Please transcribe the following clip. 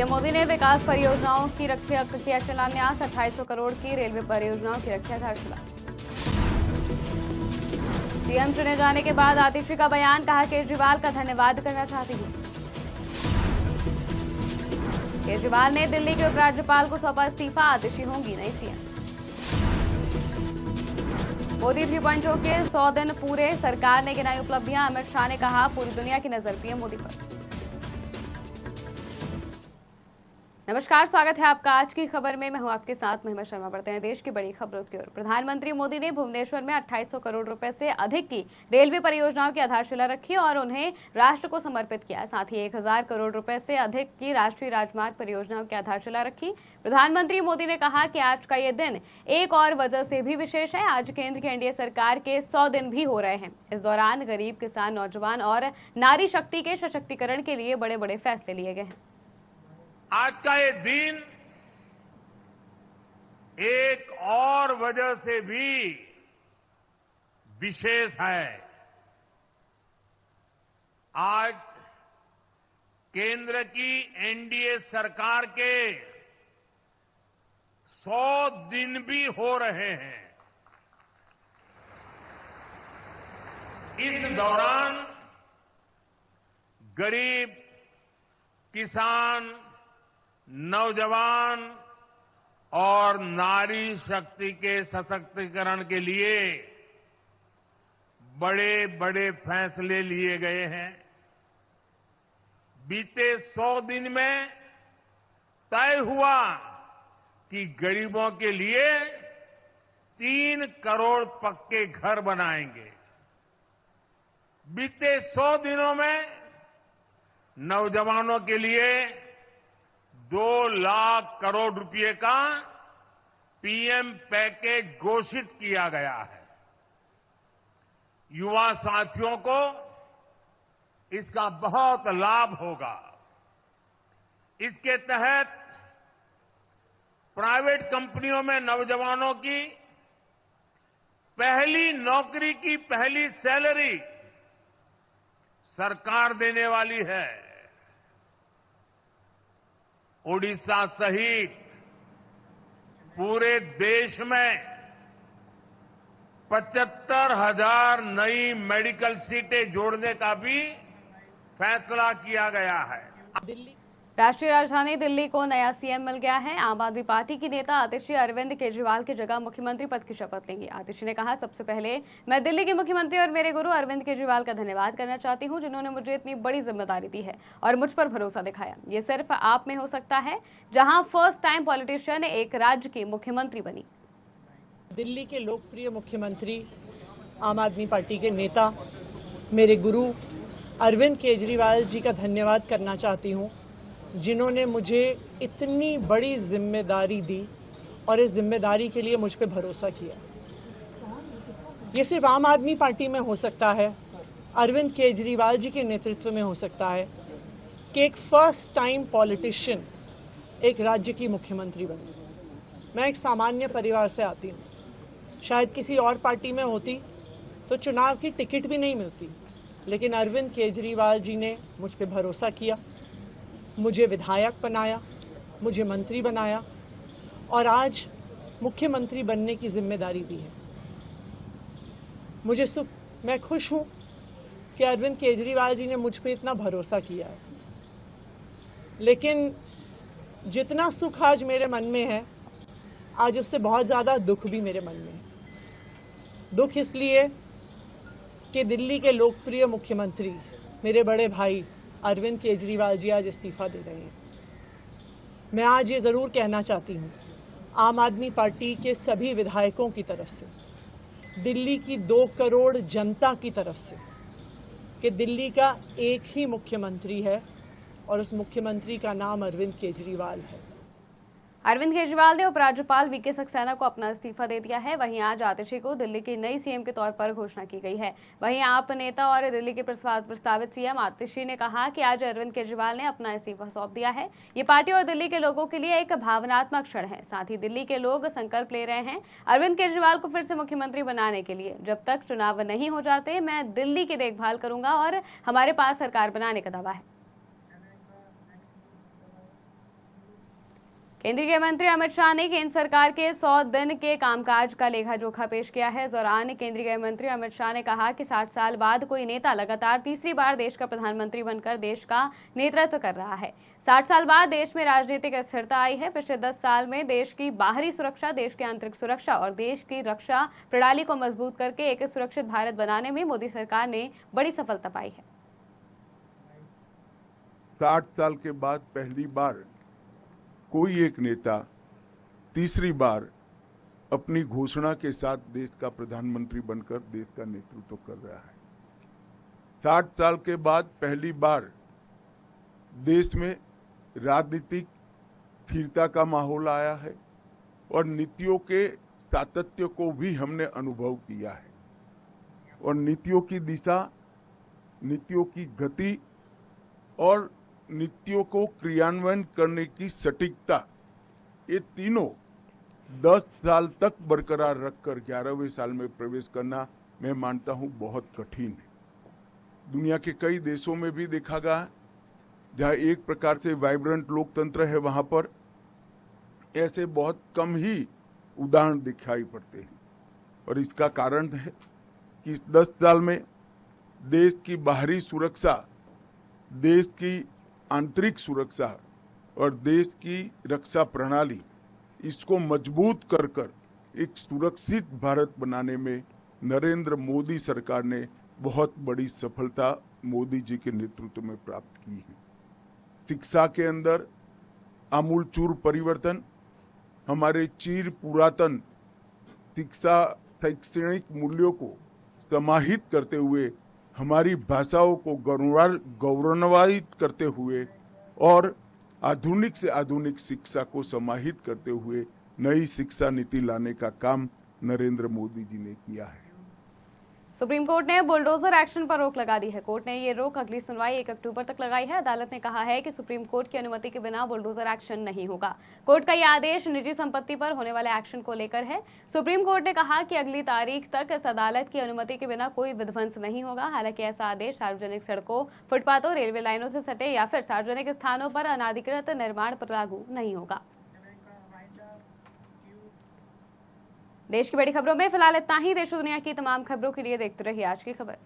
PM Modi ने विकास परियोजनाओं की किया शिलान्यास। 2800 करोड़ की रेलवे परियोजनाओं की रखी आधारशिला। सीएम चुने जाने के बाद आतिशी का बयान, कहा केजरीवाल का धन्यवाद करना चाहती हूं। केजरीवाल ने दिल्ली के उपराज्यपाल को सौंपा इस्तीफा, आतिशी होंगी नई सीएम। मोदी 3.0 के 100 दिन पूरे, सरकार ने गिनाई उपलब्धियां। अमित शाह ने कहा पूरी दुनिया की नजर पीएम मोदी पर। नमस्कार, स्वागत है आपका आज की खबर में। मैं हूं आपके साथ महिमा शर्मा। बढ़ते हैं देश की बड़ी खबरों की ओर। प्रधानमंत्री मोदी ने भुवनेश्वर में 2800 करोड़ रुपए से अधिक की रेलवे परियोजनाओं की आधारशिला रखी और उन्हें राष्ट्र को समर्पित किया। साथ ही 1000 करोड़ रुपए से अधिक की राष्ट्रीय राजमार्ग परियोजनाओं की आधारशिला रखी। प्रधानमंत्री मोदी ने कहा कि आज का ये दिन एक और वजह से भी विशेष है। आज केंद्र की एनडीए सरकार के 100 दिन भी हो रहे हैं। इस दौरान गरीब, किसान, नौजवान और नारी शक्ति के सशक्तिकरण के लिए बड़े बड़े फैसले लिए गए हैं। आज का ये दिन एक और वजह से भी विशेष है। आज केंद्र की एनडीए सरकार के 100 दिन भी हो रहे हैं। इस दौरान गरीब, किसान, नौजवान और नारी शक्ति के सशक्तिकरण के लिए बड़े बड़े फैसले लिए गए हैं। बीते 100 दिन में तय हुआ कि गरीबों के लिए 3 करोड़ पक्के घर बनाएंगे। बीते 100 दिनों में नौजवानों के लिए 2 लाख करोड़ रुपए का पीएम पैकेज घोषित किया गया है। युवा साथियों को इसका बहुत लाभ होगा। इसके तहत प्राइवेट कंपनियों में नौजवानों की पहली नौकरी की पहली सैलरी सरकार देने वाली है। ओडिशा सहित पूरे देश में 75,000 नई मेडिकल सीटें जोड़ने का भी फैसला किया गया है। राष्ट्रीय राजधानी दिल्ली को नया सीएम मिल गया है। आम आदमी पार्टी की नेता आतिशी अरविंद केजरीवाल की जगह मुख्यमंत्री पद की शपथ लेंगी। आतिशी ने कहा, सबसे पहले मैं दिल्ली के मुख्यमंत्री और मेरे गुरु अरविंद केजरीवाल का धन्यवाद करना चाहती हूं, जिन्होंने मुझे इतनी बड़ी जिम्मेदारी दी है और मुझ पर भरोसा दिखाया। ये सिर्फ आप में हो सकता है, जहाँ फर्स्ट टाइम पॉलिटिशियन एक राज्य की मुख्यमंत्री बनी। दिल्ली के लोकप्रिय मुख्यमंत्री, आम आदमी पार्टी के नेता, मेरे गुरु अरविंद केजरीवाल जी का धन्यवाद करना चाहती हूँ, जिन्होंने मुझे इतनी बड़ी जिम्मेदारी दी और इस जिम्मेदारी के लिए मुझ पर भरोसा किया। ये सिर्फ आम आदमी पार्टी में हो सकता है, अरविंद केजरीवाल जी के नेतृत्व में हो सकता है कि एक फर्स्ट टाइम पॉलिटिशियन एक राज्य की मुख्यमंत्री बने। मैं एक सामान्य परिवार से आती हूँ। शायद किसी और पार्टी में होती तो चुनाव की टिकट भी नहीं मिलती, लेकिन अरविंद केजरीवाल जी ने मुझ पर भरोसा किया, मुझे विधायक बनाया, मुझे मंत्री बनाया और आज मुख्यमंत्री बनने की जिम्मेदारी दी है। मैं खुश हूं कि अरविंद केजरीवाल जी ने मुझ पर इतना भरोसा किया है। लेकिन जितना सुख आज मेरे मन में है, आज उससे बहुत ज्यादा दुख भी मेरे मन में है। दुख इसलिए कि दिल्ली के लोकप्रिय मुख्यमंत्री, मेरे बड़े भाई अरविंद केजरीवाल जी आज इस्तीफा दे रहे हैं। मैं आज ये जरूर कहना चाहती हूँ आम आदमी पार्टी के सभी विधायकों की तरफ से, दिल्ली की 2 करोड़ जनता की तरफ से, कि दिल्ली का एक ही मुख्यमंत्री है और उस मुख्यमंत्री का नाम अरविंद केजरीवाल है। अरविंद केजरीवाल ने उपराज्यपाल वीके सक्सेना को अपना इस्तीफा दे दिया है। वहीं आज आतिशी को दिल्ली की नई सीएम के तौर पर घोषणा की गई है। वहीं आप नेता और दिल्ली के प्रस्तावित सीएम आतिशी ने कहा कि आज अरविंद केजरीवाल ने अपना इस्तीफा सौंप दिया है। ये पार्टी और दिल्ली के लोगों के लिए एक भावनात्मक क्षण है। साथ ही दिल्ली के लोग संकल्प ले रहे हैं अरविंद केजरीवाल को फिर से मुख्यमंत्री बनाने के लिए। जब तक चुनाव नहीं हो जाते, मैं दिल्ली की देखभाल करूंगा और हमारे पास सरकार बनाने का दावा है। केंद्रीय गृह मंत्री अमित शाह ने केंद्र सरकार के 100 दिन के कामकाज का लेखा जोखा पेश किया है। इस दौरान केंद्रीय गृह मंत्री अमित शाह ने कहा कि 60 साल बाद कोई नेता लगातार तीसरी बार देश का प्रधानमंत्री बनकर देश का नेतृत्व कर रहा है। 60 साल बाद देश में राजनीतिक स्थिरता आई है। पिछले 10 साल में देश की बाहरी सुरक्षा, देश की आंतरिक सुरक्षा और देश की रक्षा प्रणाली को मजबूत करके एक सुरक्षित भारत बनाने में मोदी सरकार ने बड़ी सफलता पाई है। 60 साल के बाद पहली बार कोई एक नेता तीसरी बार अपनी घोषणा के साथ देश का प्रधानमंत्री बनकर देश का नेतृत्व कर रहा है। 60 साल के बाद पहली बार देश में राजनीतिक स्थिरता का माहौल आया है और नीतियों के सातत्य को भी हमने अनुभव किया है और नीतियों की दिशा, नीतियों की गति और नीतियों को क्रियान्वयन करने की सटीकता, ये तीनों 10 साल तक बरकरार रखकर 11वें साल में प्रवेश करना मैं मानता हूं बहुत कठिन है। दुनिया के कई देशों में भी देखा गया जहां एक प्रकार से वाइब्रेंट लोकतंत्र है, वहां पर ऐसे बहुत कम ही उदाहरण दिखाई पड़ते हैं और इसका कारण है कि इस 10 साल में देश की बाहरी सुरक्षा, देश की आंतरिक सुरक्षा और देश की रक्षा प्रणाली, इसको मजबूत कर एक सुरक्षित भारत बनाने में नरेंद्र मोदी सरकार ने बहुत बड़ी सफलता मोदी जी के नेतृत्व में प्राप्त की है। शिक्षा के अंदर आमूलचूल परिवर्तन, हमारे चिर पुरातन शिक्षा शैक्षणिक मूल्यों को समाहित करते हुए, हमारी भाषाओं को गौरवान्वित करते हुए और आधुनिक से आधुनिक शिक्षा को समाहित करते हुए नई शिक्षा नीति लाने का काम नरेंद्र मोदी जी ने किया है। सुप्रीम कोर्ट ने बुलडोजर एक्शन पर रोक लगा दी है। कोर्ट ने ये रोक अगली सुनवाई 1 अक्टूबर तक लगाई है। अदालत ने कहा है कि सुप्रीम कोर्ट की अनुमति के बिना बुलडोजर एक्शन नहीं होगा। कोर्ट का यह आदेश निजी संपत्ति पर होने वाले एक्शन को लेकर है। सुप्रीम कोर्ट ने कहा कि अगली तारीख तक इस अदालत की अनुमति के बिना कोई विध्वंस नहीं होगा। हालांकि ऐसा आदेश सार्वजनिक सड़कों, फुटपाथों, रेलवे लाइनों से सटे या फिर सार्वजनिक स्थानों पर अनाधिकृत निर्माण पर लागू नहीं होगा। देश की बड़ी खबरों में फिलहाल इतना ही। देश और दुनिया की तमाम खबरों के लिए देखते रहिए आज की खबर।